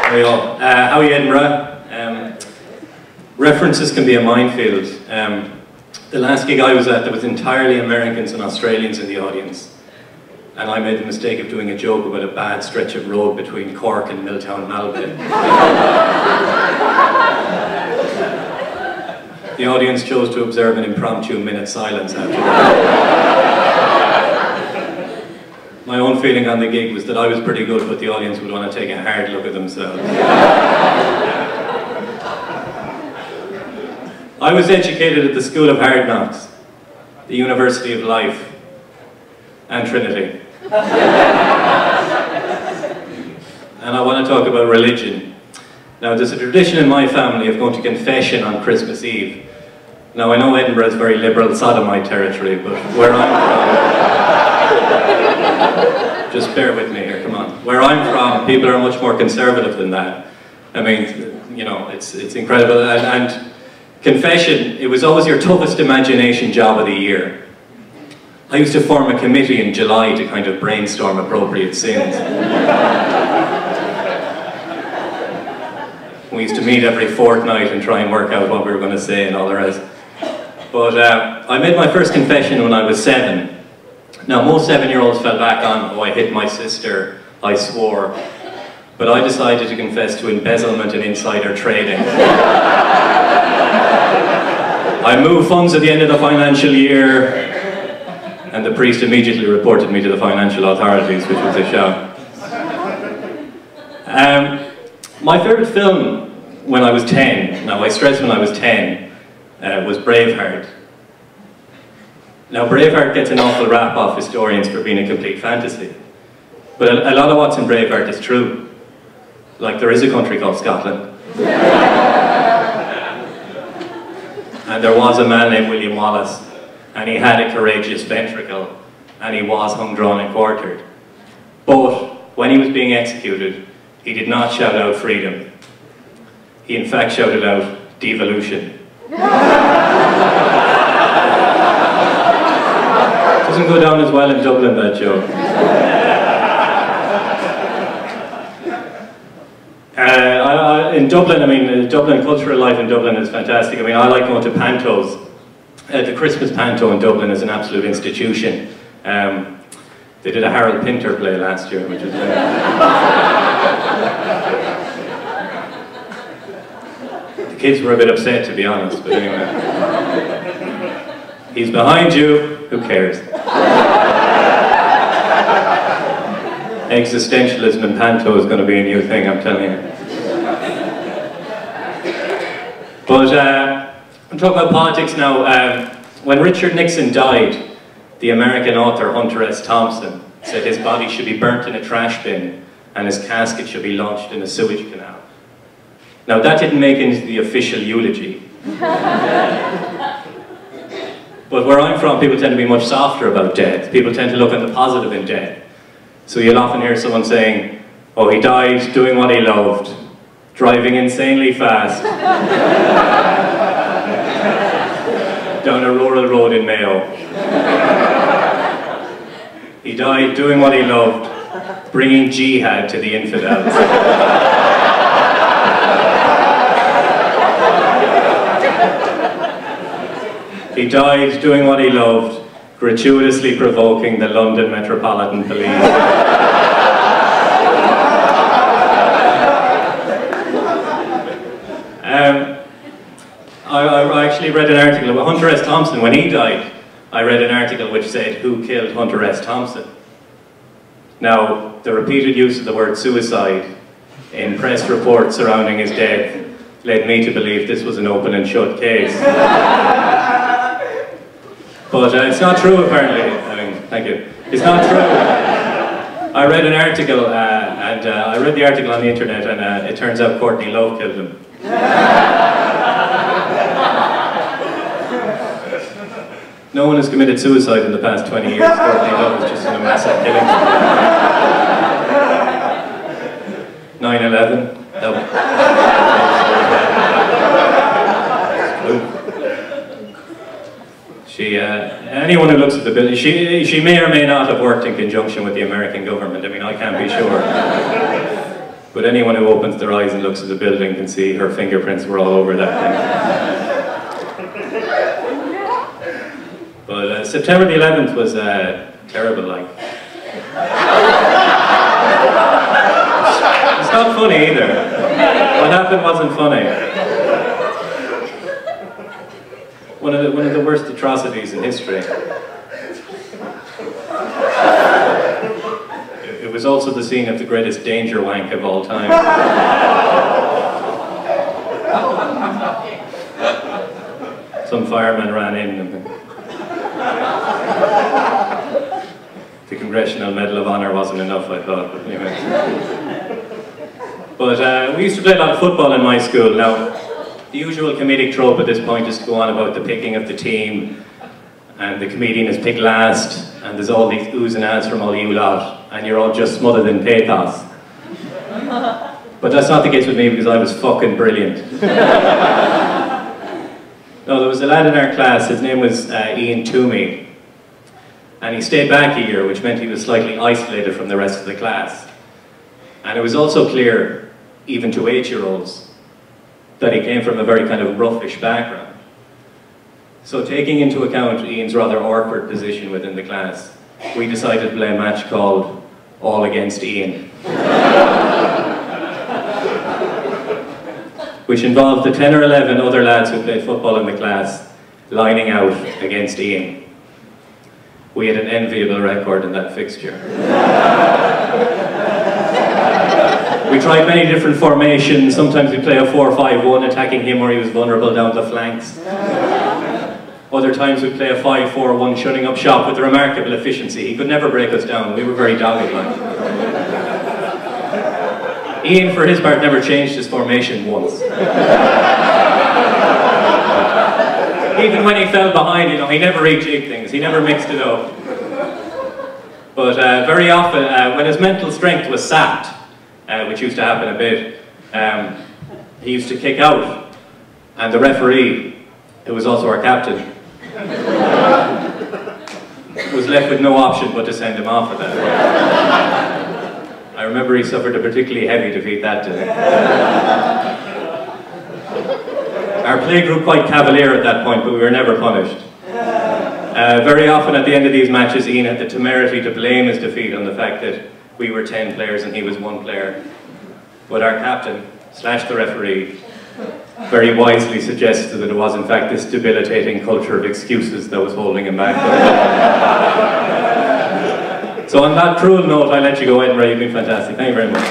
There we go. How are you, Edinburgh? References can be a minefield. The last gig I was at, there was entirely Americans and Australians in the audience. And I made the mistake of doing a joke about a bad stretch of road between Cork and Milltown Malbay. The audience chose to observe an impromptu minute silence after that. My own feeling on the gig was that I was pretty good, but the audience would want to take a hard look at themselves. I was educated at the School of Hard Knocks, the University of Life, and Trinity. And I want to talk about religion. Now, there's a tradition in my family of going to confession on Christmas Eve. Now, I know Edinburgh is very liberal sodomite territory, but where I'm from, just bear with me here, come on. Where I'm from, people are much more conservative than that. I mean, you know, it's incredible. And confession, it was always your toughest imagination job of the year. I used to form a committee in July to kind of brainstorm appropriate sins. We used to meet every fortnight and try and work out what we were going to say and all the rest. But I made my first confession when I was 7. Now, most 7-year-olds fell back on, oh, I hit my sister, I swore. But I decided to confess to embezzlement and insider trading. I moved funds at the end of the financial year, and the priest immediately reported me to the financial authorities, which was a shock. My favourite film when I was 10, now I stress when I was 10, was Braveheart. Now Braveheart gets an awful rap off historians for being a complete fantasy. But a lot of what's in Braveheart is true. Like, there is a country called Scotland. And there was a man named William Wallace, and he had a courageous ventricle, and he was hung, drawn and quartered. But when he was being executed, he did not shout out freedom. He in fact shouted out devolution. Doesn't go down as well in Dublin, that joke. In Dublin, I mean, Dublin, cultural life in Dublin is fantastic. I mean, I like going to pantos. The Christmas panto in Dublin is an absolute institution. They did a Harold Pinter play last year, which was the kids were a bit upset, to be honest, but anyway. He's behind you, who cares? Existentialism in panto is going to be a new thing, I'm telling you. But I'm talking about politics now. When Richard Nixon died, the American author Hunter S. Thompson said his body should be burnt in a trash bin and his casket should be launched in a sewage canal. Now that didn't make it into the official eulogy. But where I'm from, people tend to be much softer about death. People tend to look at the positive in death. So you'll often hear someone saying, oh, he died doing what he loved, driving insanely fast down a rural road in Mayo. He died doing what he loved, bringing jihad to the infidels. He died doing what he loved, gratuitously provoking the London Metropolitan Police. I actually read an article about Hunter S. Thompson. When he died, I read an article which said, who killed Hunter S. Thompson? Now, the repeated use of the word suicide in press reports surrounding his death led me to believe this was an open and shut case. But it's not true, apparently. I mean, thank you. It's not true. I read an article, I read the article on the internet, and it turns out Courtney Love killed him. No one has committed suicide in the past 20 years. Courtney Love was just in a massive killing. 9/11. Anyone who looks at the bill, she may or may not have worked in conjunction with the American government. I mean, I can't be sure. But anyone who opens their eyes and looks at the building can see her fingerprints were all over that thing. But September the 11th was terrible, like. It's not funny either. What happened wasn't funny. One of the worst atrocities in history. It was also the scene of the greatest danger wank of all time. Some fireman ran in and the Congressional Medal of Honor wasn't enough, I thought, but anyway. But we used to play a lot of football in my school. Now, the usual comedic trope at this point is to go on about the picking of the team, and the comedian is picked last, and there's all these oohs and ahs from all you lot, and you're all just smothered in pathos. But that's not the case with me, because I was fucking brilliant. No, there was a lad in our class, his name was Ian Toomey, and he stayed back a year, which meant he was slightly isolated from the rest of the class. And it was also clear, even to 8-year-olds, that he came from a very kind of roughish background. So taking into account Ian's rather awkward position within the class, we decided to play a match called All Against Ian. Which involved the 10 or 11 other lads who played football in the class lining out against Ian. We had an enviable record in that fixture. We tried many different formations. Sometimes we play a 4-5-1, attacking him where he was vulnerable down the flanks. Other times we play a 5-4-1, shutting up shop with remarkable efficiency. He could never break us down. We were very dogged like. Ian, for his part, never changed his formation once. Even when he fell behind, you know, he never rejigged things. He never mixed it up. But very often, when his mental strength was sapped, which used to happen a bit, he used to kick out, and the referee, who was also our captain, was left with no option but to send him off at that point. I remember he suffered a particularly heavy defeat that day. Our play grew quite cavalier at that point, but we were never punished. Very often at the end of these matches, Ian had the temerity to blame his defeat on the fact that we were 10 players and he was 1 player. But our captain, / the referee, very wisely suggested that it was in fact this debilitating culture of excuses that was holding him back. So on that cruel note, I let you go, Edinburgh. You've been fantastic. Thank you very much.